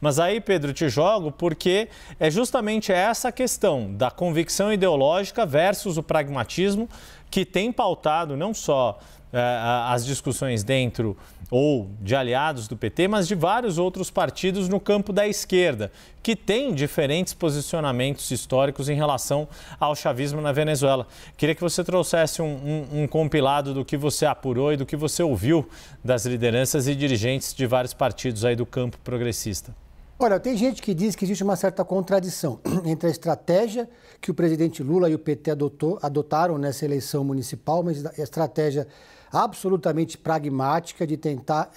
Mas aí, Pedro, te jogo porque é justamente essa questão da convicção ideológica versus o pragmatismo que tem pautado não só as discussões dentro ou de aliados do PT, mas de vários outros partidos no campo da esquerda, que têm diferentes posicionamentos históricos em relação ao chavismo na Venezuela. Queria que você trouxesse um compilado do que você apurou e do que você ouviu das lideranças e dirigentes de vários partidos aí do campo progressista. Olha, tem gente que diz que existe uma certa contradição entre a estratégia que o presidente Lula e o PT adotaram nessa eleição municipal, mas a estratégia absolutamente pragmática de tentar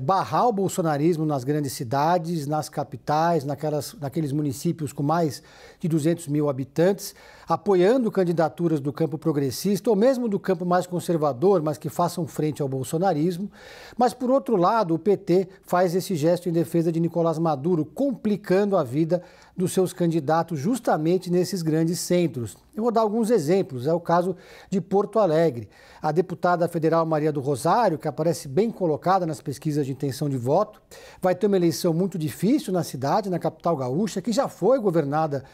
barrar o bolsonarismo nas grandes cidades, nas capitais, naqueles municípios com mais de 200 mil habitantes, apoiando candidaturas do campo progressista ou mesmo do campo mais conservador, mas que façam frente ao bolsonarismo. Mas, por outro lado, o PT faz esse gesto em defesa de Nicolás Maduro, complicando a vida dos seus candidatos justamente nesses grandes centros. Eu vou dar alguns exemplos. É o caso de Porto Alegre. A deputada federal Maria do Rosário, que aparece bem colocada nas pesquisas de intenção de voto, vai ter uma eleição muito difícil na cidade, na capital gaúcha, que já foi governada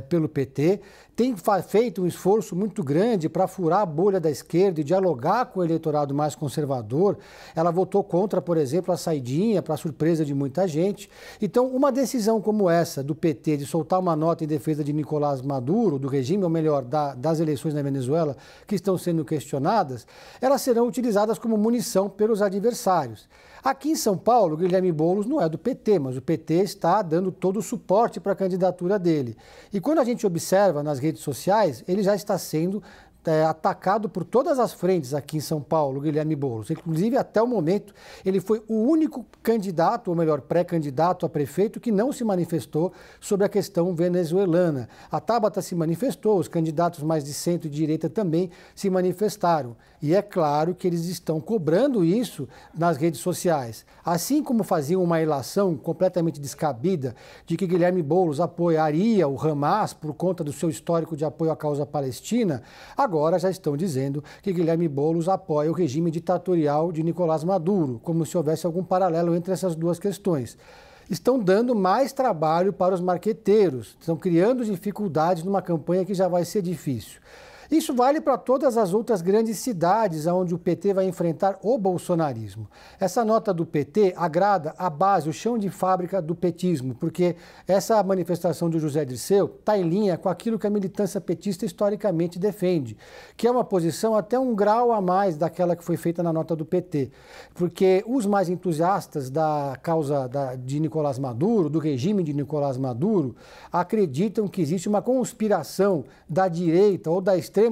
pelo PT, tem feito um esforço muito grande para furar a bolha da esquerda e dialogar com o eleitorado mais conservador. Ela votou contra, por exemplo, a saidinha, para surpresa de muita gente. Então, uma decisão como essa do PT de soltar uma nota em defesa de Nicolás Maduro, do regime, ou melhor, das eleições na Venezuela, que estão sendo questionadas, elas serão utilizadas como munição pelos adversários. Aqui em São Paulo, Guilherme Boulos não é do PT, mas o PT está dando todo o suporte para a candidatura dele. E quando a gente observa nas redes sociais, ele já está sendo atacado por todas as frentes aqui em São Paulo, Guilherme Boulos. Inclusive, até o momento, ele foi o único candidato, ou melhor, pré-candidato a prefeito que não se manifestou sobre a questão venezuelana. A Tabata se manifestou, os candidatos mais de centro e direita também se manifestaram. E é claro que eles estão cobrando isso nas redes sociais. Assim como faziam uma ilação completamente descabida de que Guilherme Boulos apoiaria o Hamas por conta do seu histórico de apoio à causa palestina, agora já estão dizendo que Guilherme Boulos apoia o regime ditatorial de Nicolás Maduro, como se houvesse algum paralelo entre essas duas questões. Estão dando mais trabalho para os marqueteiros, estão criando dificuldades numa campanha que já vai ser difícil. Isso vale para todas as outras grandes cidades onde o PT vai enfrentar o bolsonarismo. Essa nota do PT agrada a base, o chão de fábrica do petismo, porque essa manifestação do José Dirceu está em linha com aquilo que a militância petista historicamente defende, que é uma posição até um grau a mais daquela que foi feita na nota do PT. Porque os mais entusiastas da causa de Nicolás Maduro, do regime de Nicolás Maduro, acreditam que existe uma conspiração da direita ou da extrema-direita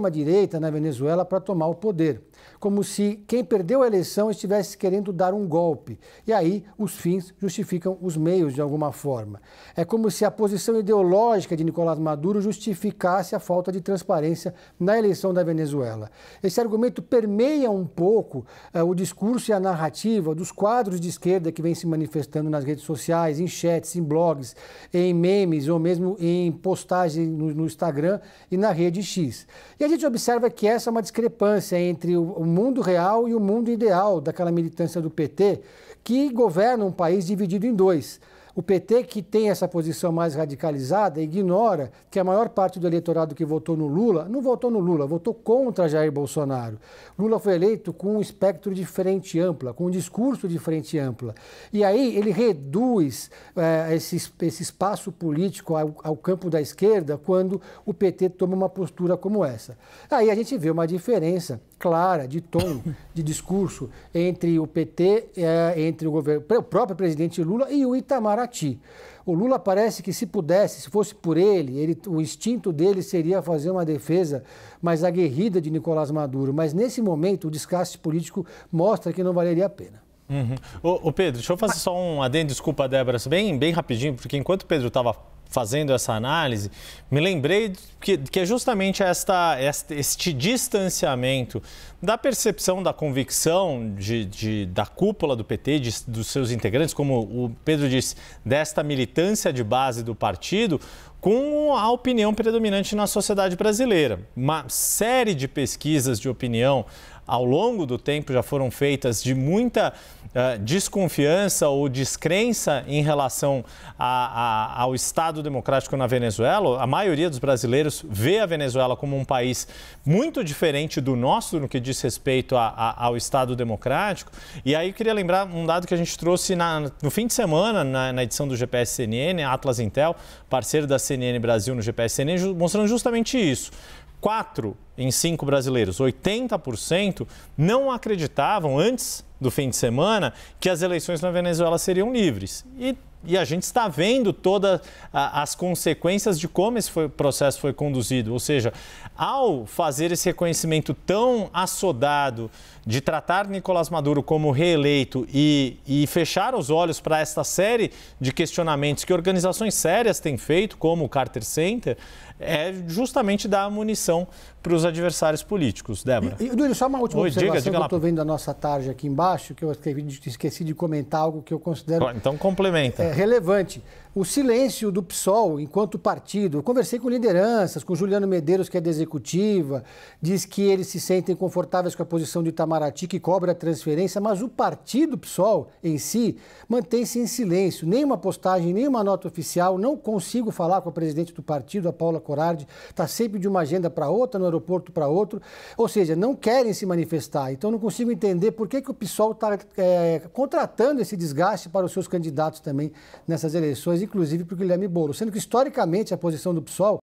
na Venezuela para tomar o poder. Como se quem perdeu a eleição estivesse querendo dar um golpe. E aí os fins justificam os meios de alguma forma. É como se a posição ideológica de Nicolás Maduro justificasse a falta de transparência na eleição da Venezuela. Esse argumento permeia um pouco o discurso e a narrativa dos quadros de esquerda que vem se manifestando nas redes sociais, em chats, em blogs, em memes ou mesmo em postagens no Instagram e na rede X. E a gente observa que essa é uma discrepância entre o mundo real e o mundo ideal daquela militância do PT, que governa um país dividido em dois. O PT, que tem essa posição mais radicalizada, ignora que a maior parte do eleitorado que votou no Lula não votou no Lula, votou contra Jair Bolsonaro. Lula foi eleito com um espectro de frente ampla, com um discurso de frente ampla. E aí ele reduz esse espaço político ao campo da esquerda quando o PT toma uma postura como essa. Aí a gente vê uma diferença clara de tom, de discurso entre o PT, entre o próprio presidente Lula e o Itamaraty. O Lula parece que se pudesse, se fosse por ele, o instinto dele seria fazer uma defesa mais aguerrida de Nicolás Maduro, mas nesse momento o desgaste político mostra que não valeria a pena. Ô Pedro, deixa eu fazer só um adendo, desculpa, Débora, bem rapidinho, porque enquanto o Pedro estava fazendo essa análise, me lembrei que é justamente este distanciamento da percepção, da convicção da cúpula do PT, dos seus integrantes, como o Pedro disse, desta militância de base do partido, com a opinião predominante na sociedade brasileira. Uma série de pesquisas de opinião ao longo do tempo já foram feitas de muita desconfiança ou descrença em relação ao Estado democrático na Venezuela. A maioria dos brasileiros vê a Venezuela como um país muito diferente do nosso no que diz respeito ao Estado democrático. E aí eu queria lembrar um dado que a gente trouxe no fim de semana, na edição do GPS CNN, Atlas Intel, parceiro da CNN Brasil no GPS CNN, mostrando justamente isso. 4 em 5 brasileiros, 80%, não acreditavam antes do fim de semana que as eleições na Venezuela seriam livres. E a gente está vendo todas as consequências de como esse processo foi conduzido. Ou seja, ao fazer esse reconhecimento tão assodado de tratar Nicolás Maduro como reeleito e fechar os olhos para esta série de questionamentos que organizações sérias têm feito, como o Carter Center, é justamente dar munição para os adversários políticos. Débora. Duílio, só uma última observação diga que eu estou vendo da nossa tarde aqui embaixo, que eu esqueci de comentar algo que eu considero... Então complementa. Relevante. O silêncio do PSOL enquanto partido. Eu conversei com lideranças, com Juliano Medeiros, que é da executiva, diz que eles se sentem confortáveis com a posição de Itamaraty, que cobra a transferência, mas o partido PSOL em si mantém-se em silêncio. Nenhuma postagem, nenhuma nota oficial, não consigo falar com a presidente do partido, a Paula Corardi, está sempre de uma agenda para outra, no aeroporto para outro, ou seja, não querem se manifestar. Então não consigo entender por que o PSOL está contratando esse desgaste para os seus candidatos também nessas eleições, inclusive para o Guilherme Boulos, sendo que historicamente a posição do PSOL